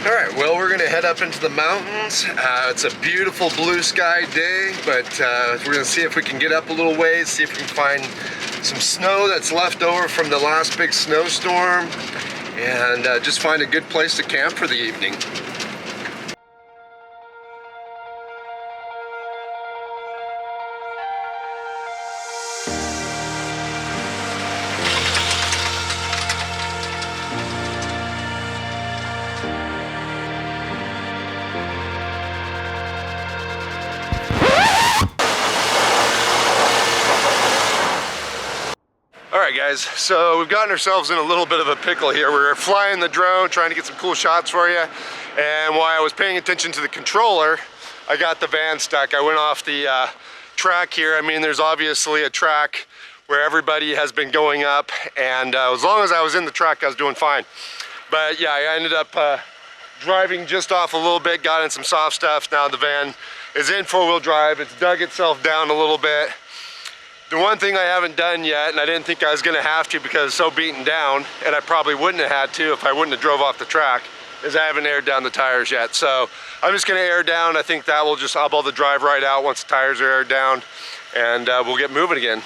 All right, well, we're gonna head up into the mountains. It's a beautiful blue sky day, but we're gonna see if we can get up a little ways, see if we can find some snow that's left over from the last big snowstorm, and just find a good place to camp for the evening. Alright guys, so we've gotten ourselves in a little bit of a pickle here. We're flying the drone, trying to get some cool shots for you, and while I was paying attention to the controller, I got the van stuck. I went off the track here. I mean, there's obviously a track where everybody has been going up, and as long as I was in the track, I was doing fine. But yeah, I ended up driving just off a little bit, got in some soft stuff. Now the van is in four-wheel drive. It's dug itself down a little bit. The one thing I haven't done yet, and I didn't think I was gonna have to because it's so beaten down, and I probably wouldn't have had to if I wouldn't have drove off the track, is I haven't aired down the tires yet. So I'm just gonna air down. I think that will just eyeball the drive right out once the tires are aired down, and we'll get moving again.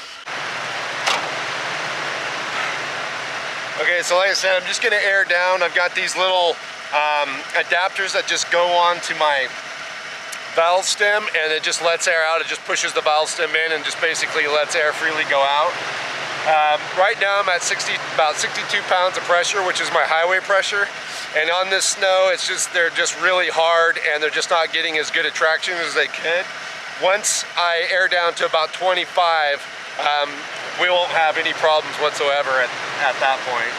Okay, so like I said, I'm just gonna air down. I've got these little adapters that just go on to my valve stem, and it just lets air out. It just pushes the valve stem in and just basically lets air freely go out. Right now I'm at about 62 pounds of pressure, which is my highway pressure. And on this snow, they're just really hard, and they're just not getting as good a traction as they could. Once I air down to about 25, we won't have any problems whatsoever at that point.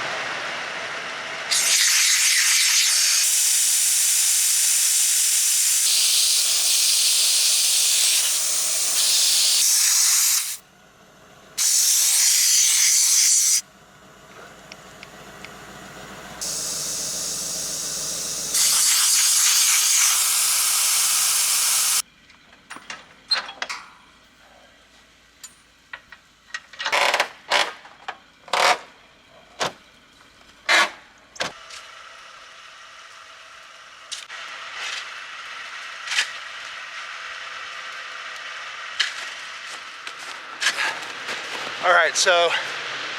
All right, so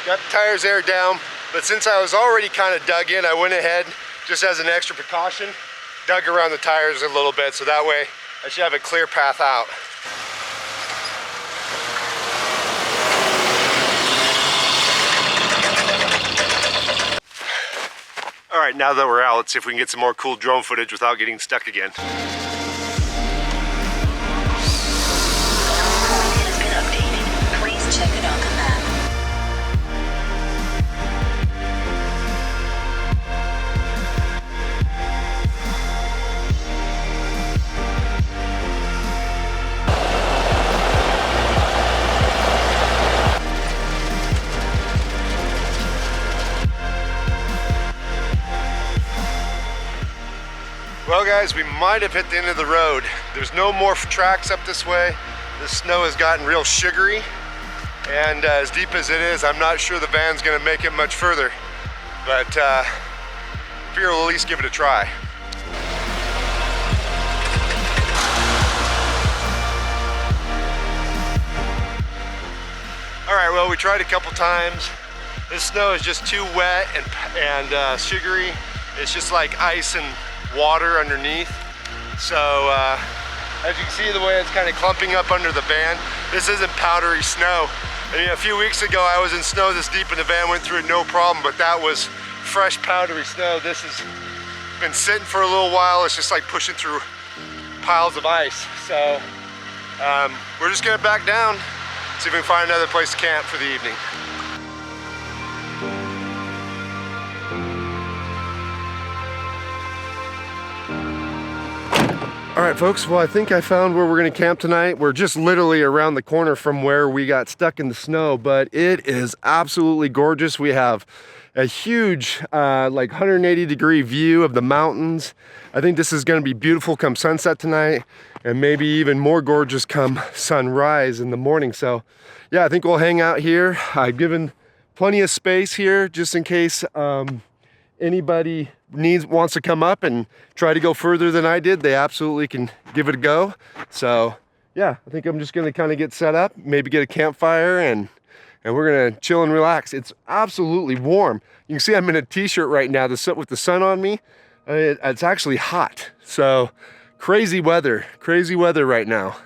got the tires aired down, but since I was already kind of dug in, I went ahead, just as an extra precaution, dug around the tires a little bit, so that way I should have a clear path out. All right, now that we're out, let's see if we can get some more cool drone footage without getting stuck again. Check it on the map. Well guys, we might have hit the end of the road. There's no more tracks up this way. The snow has gotten real sugary. And as deep as it is, I'm not sure the van's gonna make it much further, but figure we'll at least give it a try. All right, well, we tried a couple times. This snow is just too wet and sugary. It's just like ice and water underneath. So as you can see, the way it's kind of clumping up under the van, this isn't powdery snow. I mean, a few weeks ago, I was in snow this deep and the van went through it no problem, but that was fresh powdery snow. This has been sitting for a little while. It's just like pushing through piles of ice. So we're just gonna back down, see if we can find another place to camp for the evening. All right, folks, well, I think I found where we're gonna camp tonight. We're just literally around the corner from where we got stuck in the snow, but it is absolutely gorgeous. We have a huge, like 180-degree view of the mountains. I think this is gonna be beautiful come sunset tonight, and maybe even more gorgeous come sunrise in the morning. So yeah, I think we'll hang out here. I've given plenty of space here just in case anybody wants to come up and try to go further than I did, they absolutely can give it a go. So yeah, I think I'm just gonna kind of get set up, maybe get a campfire, and we're gonna chill and relax. It's absolutely warm. You can see I'm in a t-shirt right now with the sun on me. It's actually hot. So crazy weather right now.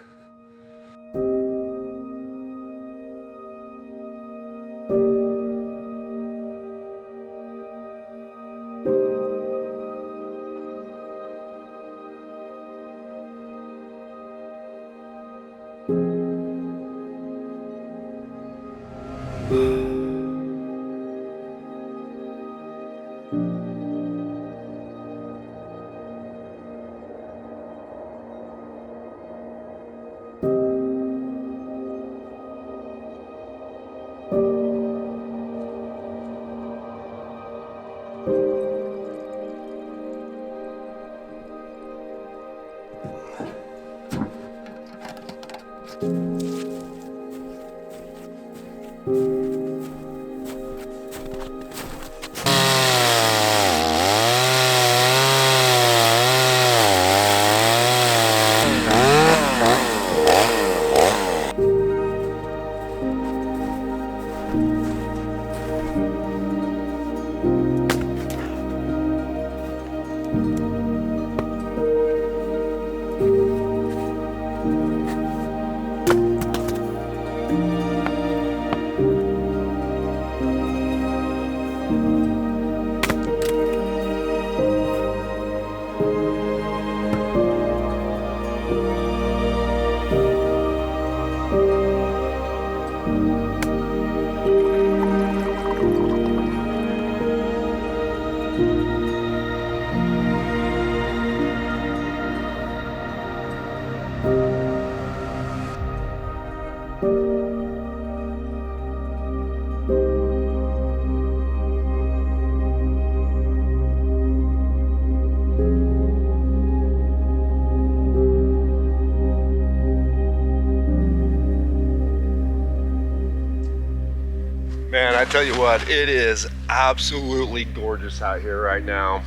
Man, I tell you what, it is absolutely gorgeous out here right now.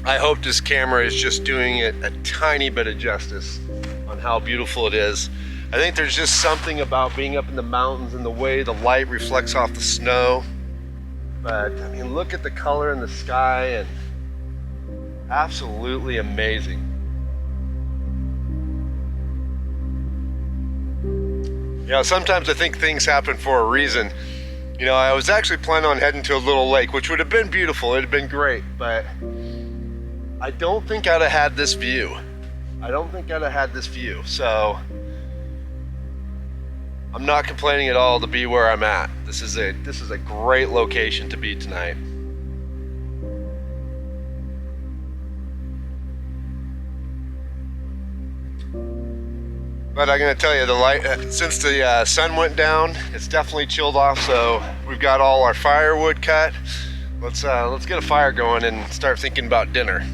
I hope this camera is just doing it a tiny bit of justice on how beautiful it is. I think there's just something about being up in the mountains and the way the light reflects off the snow. But I mean, look at the color in the sky, and absolutely amazing. You know, sometimes I think things happen for a reason. You know, I was actually planning on heading to a little lake, which would have been beautiful. It'd have been great, but I don't think I'd have had this view. So I'm not complaining at all to be where I'm at. This is a great location to be tonight. But I'm gonna tell you, the light, since the sun went down, it's definitely chilled off. So we've got all our firewood cut. Let's get a fire going and start thinking about dinner.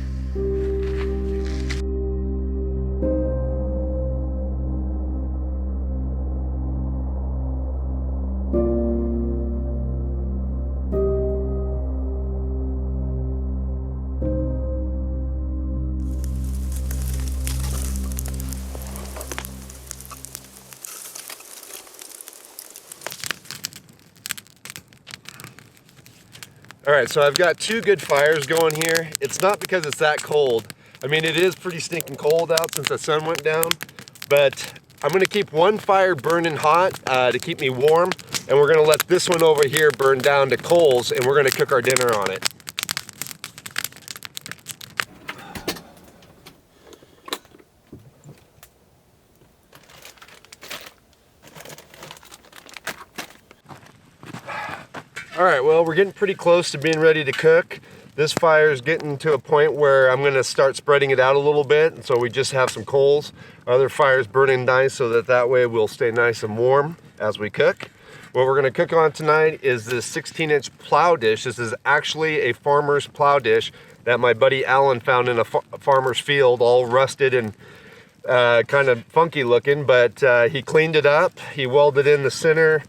All right, so I've got two good fires going here. It's not because it's that cold. I mean, it is pretty stinking cold out since the sun went down, but I'm gonna keep one fire burning hot to keep me warm, and we're gonna let this one over here burn down to coals, and we're gonna cook our dinner on it. All right, well, we're getting pretty close to being ready to cook. This fire is getting to a point where I'm gonna start spreading it out a little bit, and so we just have some coals. Our other fire's burning nice, so that way we'll stay nice and warm as we cook. What we're gonna cook on tonight is this 16-inch plow dish. This is actually a farmer's plow dish that my buddy Alan found in a farmer's field, all rusted and kind of funky looking, but he cleaned it up, he welded in the center,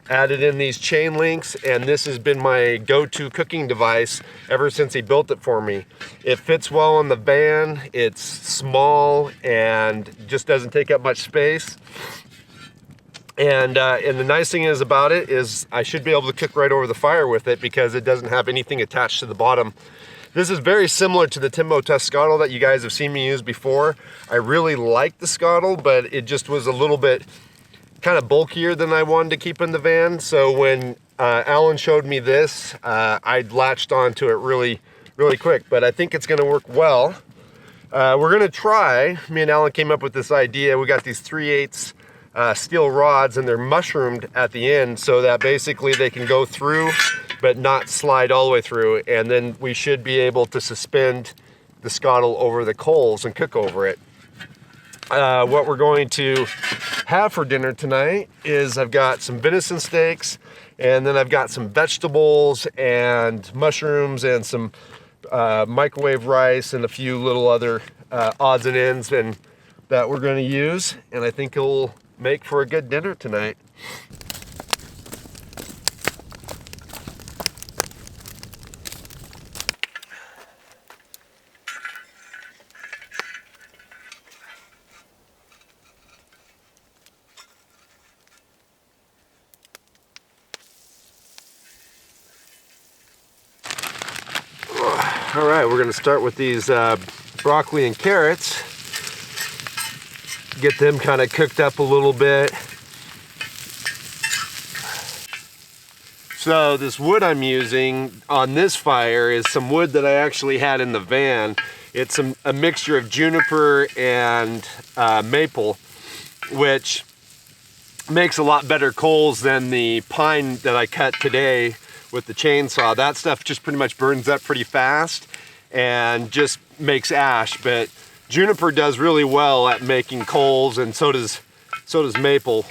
added in these chain links, and this has been my go-to cooking device ever since he built it for me. It fits well in the van, it's small, and just doesn't take up much space. And the nice thing is about it is I should be able to cook right over the fire with it because it doesn't have anything attached to the bottom. This is very similar to the Timbo Test Scuttle that you guys have seen me use before. I really like the Scuttle, but it just was a little bit kind of bulkier than I wanted to keep in the van. So when Alan showed me this, I latched onto it really quick, but I think it's gonna work well. We're gonna try, me and Alan came up with this idea. We got these 3/8 steel rods, and they're mushroomed at the end so that basically they can go through but not slide all the way through, and then we should be able to suspend the Scuttle over the coals and cook over it. What we're going to have for dinner tonight is I've got some venison steaks, and then I've got some vegetables and mushrooms and some microwave rice and a few little other odds and ends and that we're going to use, and I think it'll make for a good dinner tonight. All right, we're going to start with these broccoli and carrots. Get them kind of cooked up a little bit. So this wood I'm using on this fire is some wood that I actually had in the van. It's a mixture of juniper and maple, which makes a lot better coals than the pine that I cut today with the chainsaw. That stuff just pretty much burns up pretty fast and just makes ash, but juniper does really well at making coals, and so does maple.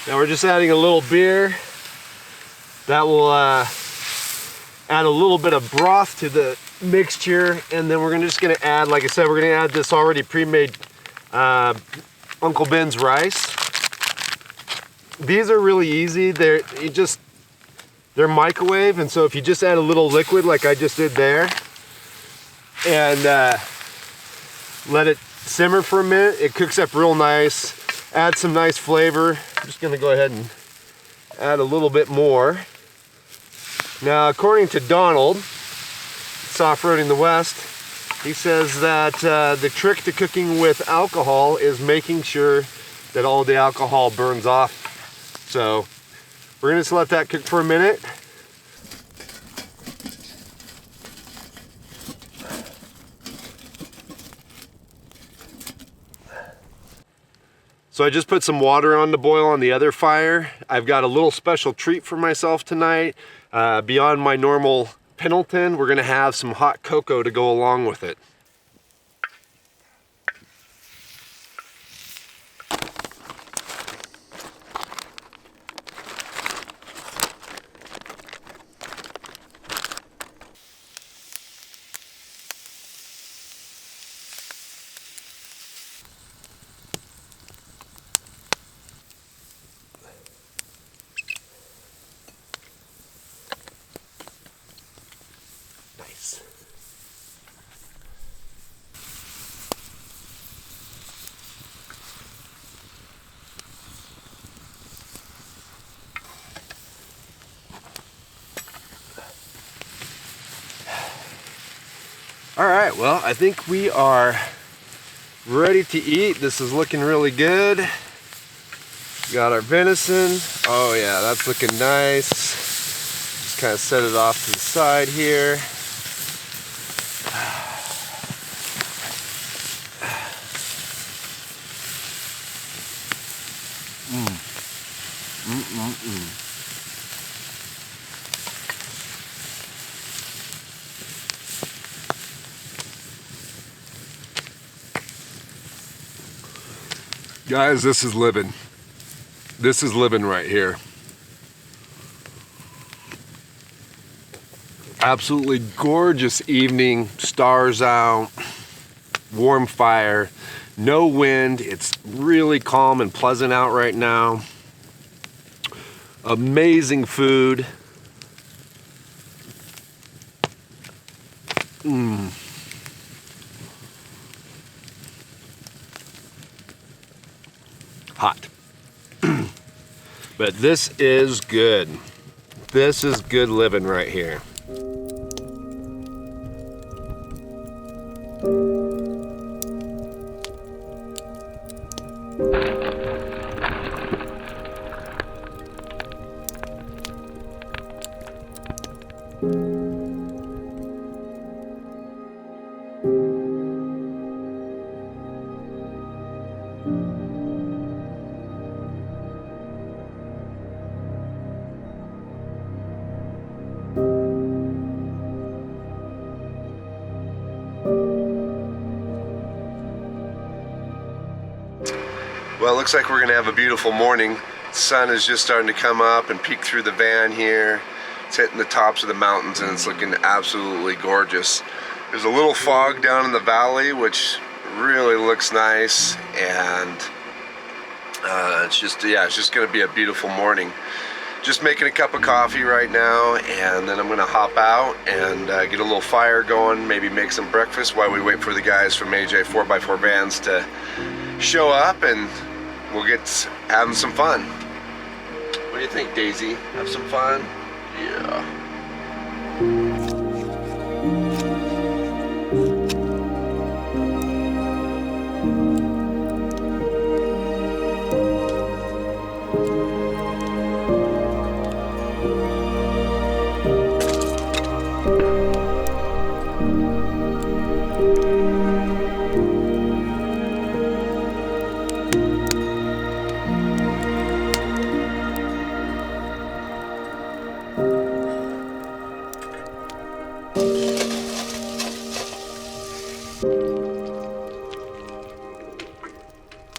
Now we're just adding a little beer. That will add a little bit of broth to the mixture, and then we're just gonna add, like I said, we're gonna add this already pre-made Uncle Ben's rice. These are really easy. They're microwave, and so if you just add a little liquid like I just did there and let it simmer for a minute, it cooks up real nice, adds some nice flavor. I'm just gonna go ahead and add a little bit more. Now, according to Donald, Off-Roading the West, he says that the trick to cooking with alcohol is making sure that all the alcohol burns off. So we're gonna just let that cook for a minute. So I just put some water on to boil on the other fire. I've got a little special treat for myself tonight. Beyond my normal Pendleton, we're gonna have some hot cocoa to go along with it. All right, well, I think we are ready to eat. This is looking really good. Got our venison. Oh yeah, that's looking nice. Just kind of set it off to the side here. Guys, this is living. This is living right here. Absolutely gorgeous evening, stars out, warm fire, no wind. It's really calm and pleasant out right now. Amazing food. Hot. But this is good. This is good living right here. Well, it looks like we're gonna have a beautiful morning. The sun is just starting to come up and peek through the van here. It's hitting the tops of the mountains and it's looking absolutely gorgeous. There's a little fog down in the valley, which really looks nice, and it's just gonna be a beautiful morning. Just making a cup of coffee right now, and then I'm gonna hop out and get a little fire going, maybe make some breakfast while we wait for the guys from AJ 4x4 Vans to show up, and we'll get having some fun. What do you think, Daisy? Have some fun? Yeah.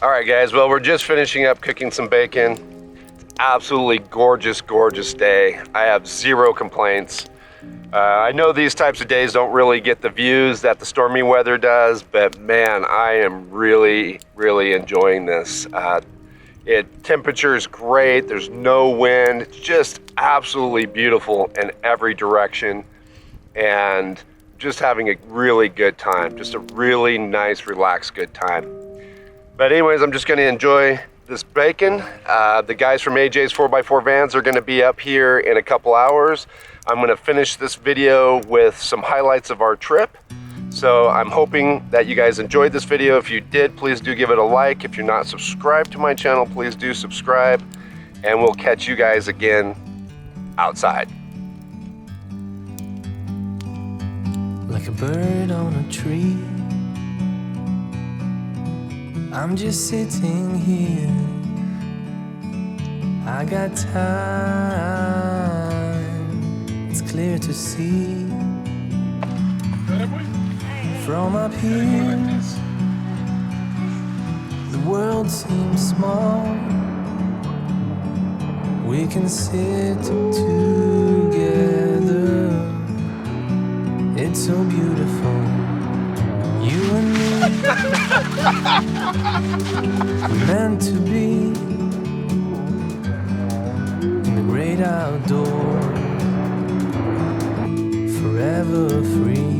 All right, guys, well, we're just finishing up cooking some bacon. Absolutely gorgeous, gorgeous day. I have zero complaints. I know these types of days don't really get the views that the stormy weather does, but man, I am really, really enjoying this. Temperature is great, there's no wind, it's just absolutely beautiful in every direction, and just having a really good time, just a really nice, relaxed, good time. But anyways, I'm just gonna enjoy this bacon. The guys from AJ's 4x4 Vans are gonna be up here in a couple hours. I'm gonna finish this video with some highlights of our trip. So I'm hoping that you guys enjoyed this video. If you did, please do give it a like. If you're not subscribed to my channel, please do subscribe. And we'll catch you guys again outside. Like a bird on a tree, I'm just sitting here. I got time, it's clear to see. From up here, the world seems small. We can sit together, it's so beautiful. You and me, we're meant to be in the great outdoors, forever free.